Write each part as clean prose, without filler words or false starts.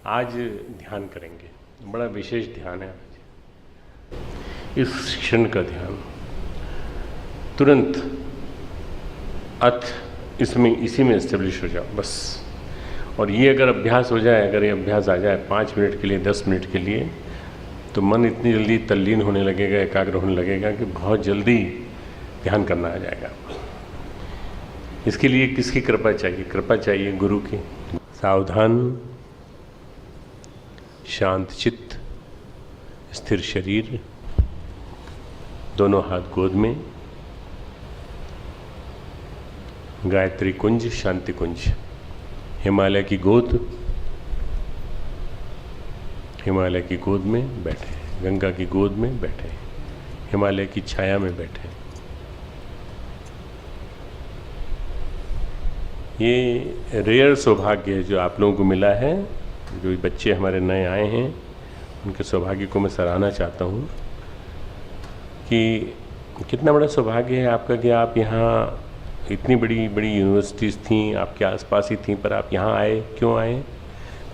आज ध्यान करेंगे, बड़ा विशेष ध्यान है आज। इस क्षण का ध्यान तुरंत इसमें इसी में एस्टेब्लिश हो जाओ बस। और ये अगर अभ्यास हो जाए, अगर ये अभ्यास आ जाए 5 मिनट के लिए, 10 मिनट के लिए, तो मन इतनी जल्दी तल्लीन होने लगेगा, एकाग्र होने लगेगा कि बहुत जल्दी ध्यान करना आ जाएगा। इसके लिए किसकी कृपा चाहिए? कृपा चाहिए गुरु की। सावधान, शांत चित्त, स्थिर शरीर, दोनों हाथ गोद में, गायत्री कुंज, शांति कुंज, हिमालय की गोद, हिमालय की गोद में बैठे, गंगा की गोद में बैठे, हिमालय की छाया में बैठे। ये रेयर सौभाग्य है जो आप लोगों को मिला है। जो बच्चे हमारे नए आए हैं उनके सौभाग्य को मैं सराहना चाहता हूँ कि कितना बड़ा सौभाग्य है आपका कि आप यहाँ, इतनी बड़ी बड़ी यूनिवर्सिटीज़ थीं आपके आसपास ही थीं, पर आप यहाँ आए। क्यों आए?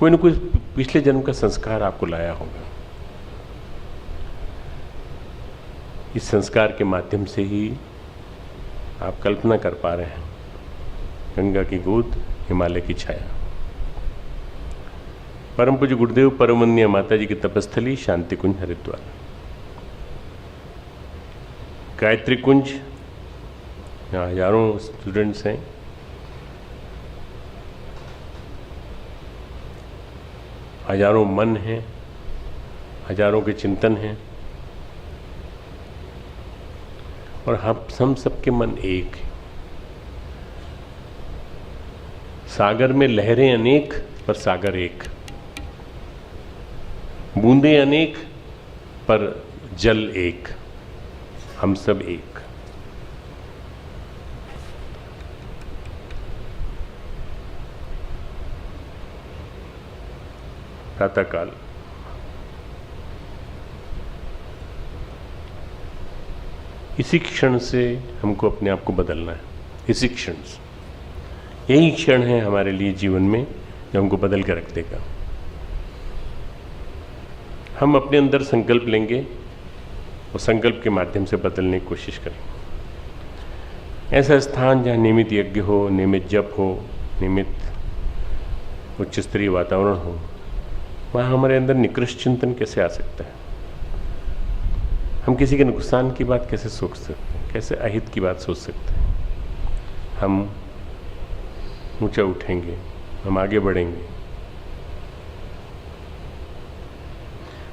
कोई न कोई पिछले जन्म का संस्कार आपको लाया होगा। इस संस्कार के माध्यम से ही आप कल्पना कर पा रहे हैं गंगा की गोद, हिमालय की छाया। परम पूज्य गुरुदेव परमवंदनीय माता जी की तपस्थली शांति कुंज हरिद्वार, गायत्री कुंज, यहाँ हजारों स्टूडेंट्स हैं। हजारों मन हैं, हजारों के चिंतन हैं, और हम सबके मन एक हैं। सागर में लहरें अनेक पर सागर एक, बूंदें अनेक पर जल एक, हम सब एक। प्रातःकाल इसी क्षण से हमको अपने आप को बदलना है। इसी क्षण से, यही क्षण है हमारे लिए जीवन में जो हमको बदल के रख देगा। हम अपने अंदर संकल्प लेंगे और संकल्प के माध्यम से बदलने की कोशिश करेंगे। ऐसा स्थान जहाँ नियमित यज्ञ हो, नियमित जप हो, नियमित उच्च स्तरीय वातावरण हो, वहाँ हमारे अंदर निकृष्ट चिंतन कैसे आ सकता है? हम किसी के नुकसान की बात कैसे सोच सकते हैं? कैसे अहित की बात सोच सकते हैं? हम ऊंचा उठेंगे, हम आगे बढ़ेंगे।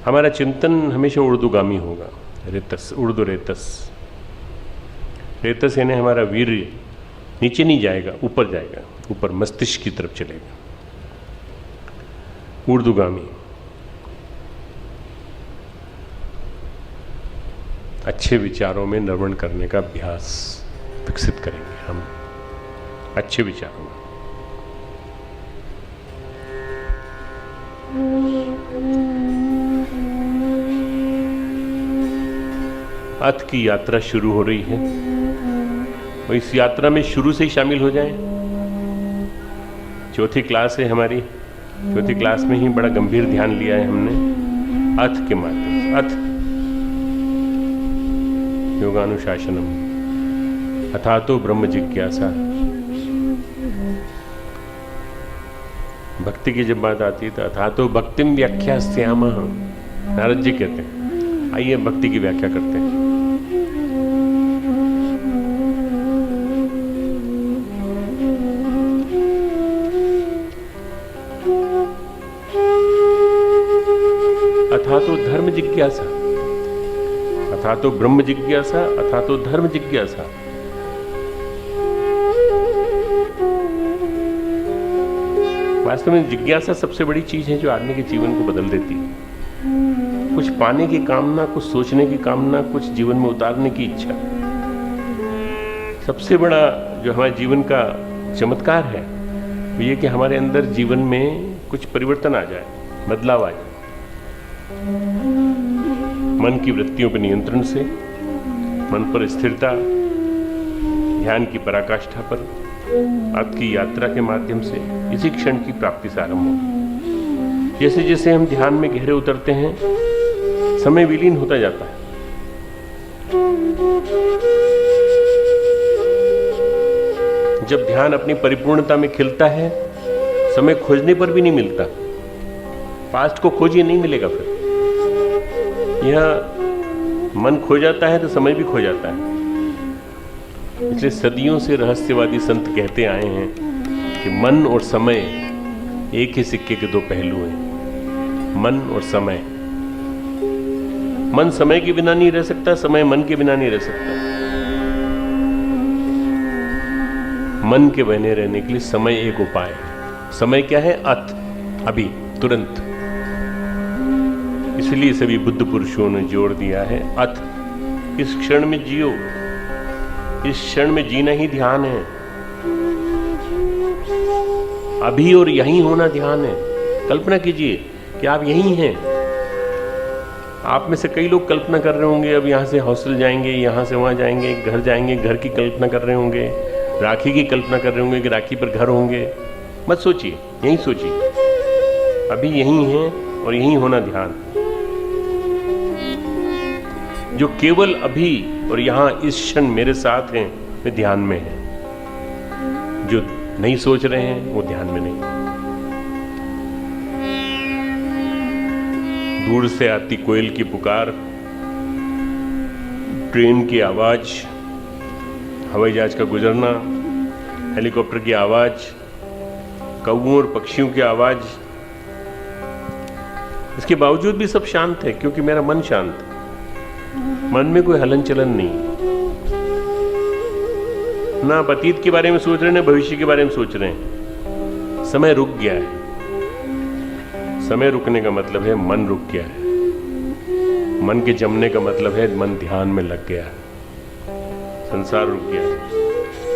हमारा चिंतन हमेशा उर्दूगामी होगा। रेतस, उर्दू रेतस, रेतस यानी हमारा वीर्य नीचे नहीं जाएगा, ऊपर जाएगा, ऊपर मस्तिष्क की तरफ चलेगा। उर्दूगामी, अच्छे विचारों में नर्वण करने का अभ्यास विकसित करेंगे हम। अच्छे विचारों में अथ की यात्रा शुरू हो रही है, और इस यात्रा में शुरू से ही शामिल हो जाएं। चौथी क्लास है हमारी, चौथी क्लास में ही बड़ा गंभीर ध्यान लिया है हमने अथ के माध्यम से। अथ योगानुशासनम, अथातो ब्रह्म जिज्ञासा। भक्ति की जब बात आती है तो अथातो भक्तिम व्याख्यास्यामः, नारद जी कहते हैं। आइए भक्ति की व्याख्या करते हैं। अथातो धर्म जिज्ञासा, अथातो ब्रह्म जिज्ञासा, अथातो धर्म जिज्ञासा। वास्तव में जिज्ञासा सबसे बड़ी चीज है जो आदमी के जीवन को बदल देती है। कुछ पाने की कामना, कुछ सोचने की कामना, कुछ जीवन में उतारने की इच्छा। सबसे बड़ा जो हमारे जीवन का चमत्कार है वो ये कि हमारे अंदर जीवन में कुछ परिवर्तन आ जाए, बदलाव आ जाए। मन की वृत्तियों पर नियंत्रण से, मन पर स्थिरता, ध्यान की पराकाष्ठा पर, आपकी यात्रा के माध्यम से इसी क्षण की प्राप्ति से आरंभ हो। जैसे जैसे हम ध्यान में गहरे उतरते हैं, समय विलीन होता जाता है। जब ध्यान अपनी परिपूर्णता में खिलता है, समय खोजने पर भी नहीं मिलता। पास्ट को खोजिए, नहीं मिलेगा। फिर यह मन खो जाता है तो समय भी खो जाता है। इसलिए सदियों से रहस्यवादी संत कहते आए हैं कि मन और समय एक ही सिक्के के दो पहलू हैं। मन और समय। मन समय के बिना नहीं रह सकता, समय मन के बिना नहीं रह सकता। मन के बने रहने के लिए समय एक उपाय है। समय क्या है? अत, अभी, तुरंत। इसलिए सभी बुद्ध पुरुषों ने जोर दिया है, अत, इस क्षण में जियो। इस क्षण में जीना ही ध्यान है। अभी और यहीं होना ध्यान है। कल्पना कीजिए कि आप यहीं हैं। आप में से कई लोग कल्पना कर रहे होंगे, अब यहां से हॉस्टल जाएंगे, यहां से वहां जाएंगे, घर जाएंगे, घर की कल्पना कर रहे होंगे, राखी की कल्पना कर रहे होंगे कि राखी पर घर होंगे। मत सोचिए, यहीं सोचिए। अभी यहीं हैं और यहीं होना ध्यान। जो केवल अभी और यहां इस क्षण मेरे साथ हैं, वे ध्यान में हैं। जो नहीं सोच रहे हैं, वो ध्यान में नहीं। दूर से आती कोयल की पुकार, ट्रेन की आवाज, हवाई जहाज का गुजरना, हेलीकॉप्टर की आवाज, कौवों और पक्षियों की आवाज, इसके बावजूद भी सब शांत है, क्योंकि मेरा मन शांत है। मन में कोई हलन चलन नहीं। ना आप अतीत के बारे में सोच रहे हैं, ना भविष्य के बारे में सोच रहे हैं। समय रुक गया है। समय रुकने का मतलब है मन रुक गया है। मन के जमने का मतलब है मन ध्यान में लग गया है। संसार रुक गया है।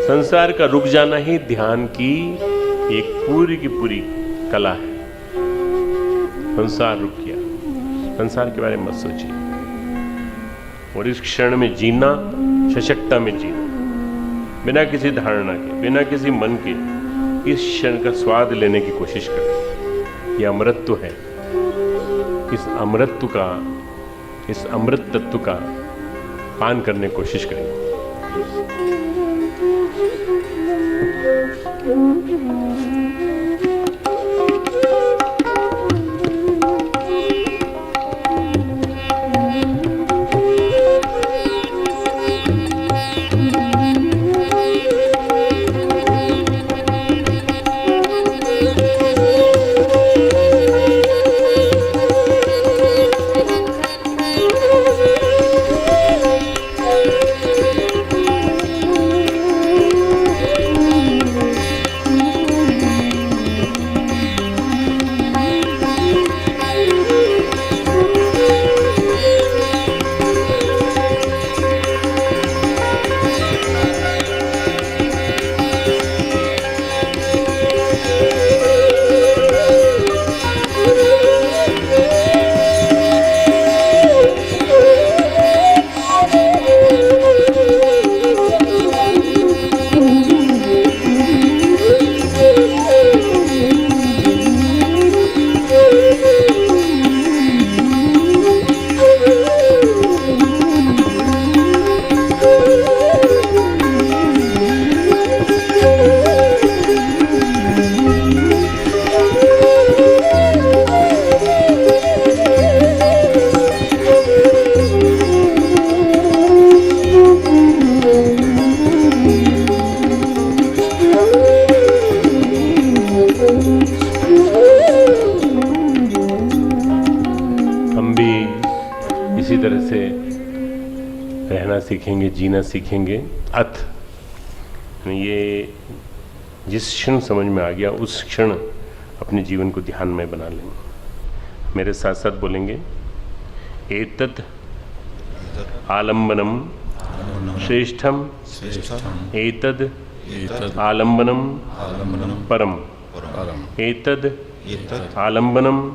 संसार का रुक जाना ही ध्यान की एक पूरी की पूरी कला है। संसार रुक गया। संसार के बारे में मत सोचिए और इस क्षण में जीना, सशक्ता में जीना, बिना किसी धारणा के, बिना किसी मन के, इस क्षण का स्वाद लेने की कोशिश करें। यह अमृतत्व है। इस अमृतत्व का, इस अमृत तत्व का पान करने की कोशिश करें। सीखेंगे, जीना सीखेंगे। अथ ये जिस क्षण समझ में आ गया, उस क्षण अपने जीवन को ध्यान में बना लेंगे। मेरे साथ साथ बोलेंगे, एतत् आलम्बनम श्रेष्ठम, एतद् आलम्बनम परम, एतद् आलम्बनम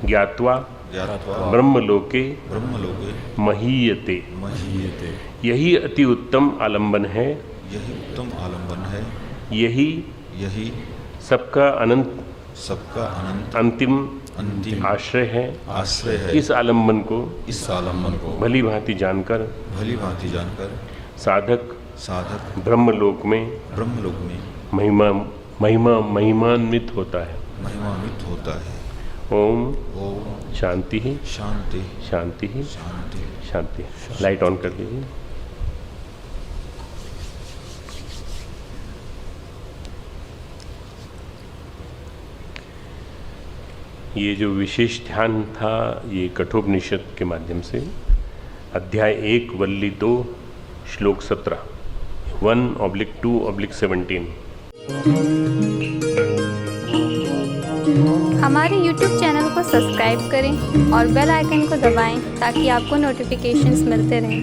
ज्ञात्वा ब्रह्मलोके महीयते। यही अति उत्तम आलम्बन है। यही उत्तम आलम्बन है। यही सबका अनंत सबका अंतिम अंतिम आश्रय है। है। इस आलम्बन को इस आलम्बन को भली भांति जानकर साधक ब्रह्मलोक में महिमान्वित होता है। ओम शांति शांति शांति शांति। लाइट ऑन कर दीजिए। ये जो विशेष ध्यान था ये कठोपनिषद के माध्यम से अध्याय 1 वल्ली 2 श्लोक 17 1/2/17। हमारे YouTube चैनल को सब्सक्राइब करें और बेल आइकन को दबाएं ताकि आपको नोटिफिकेशंस मिलते रहें।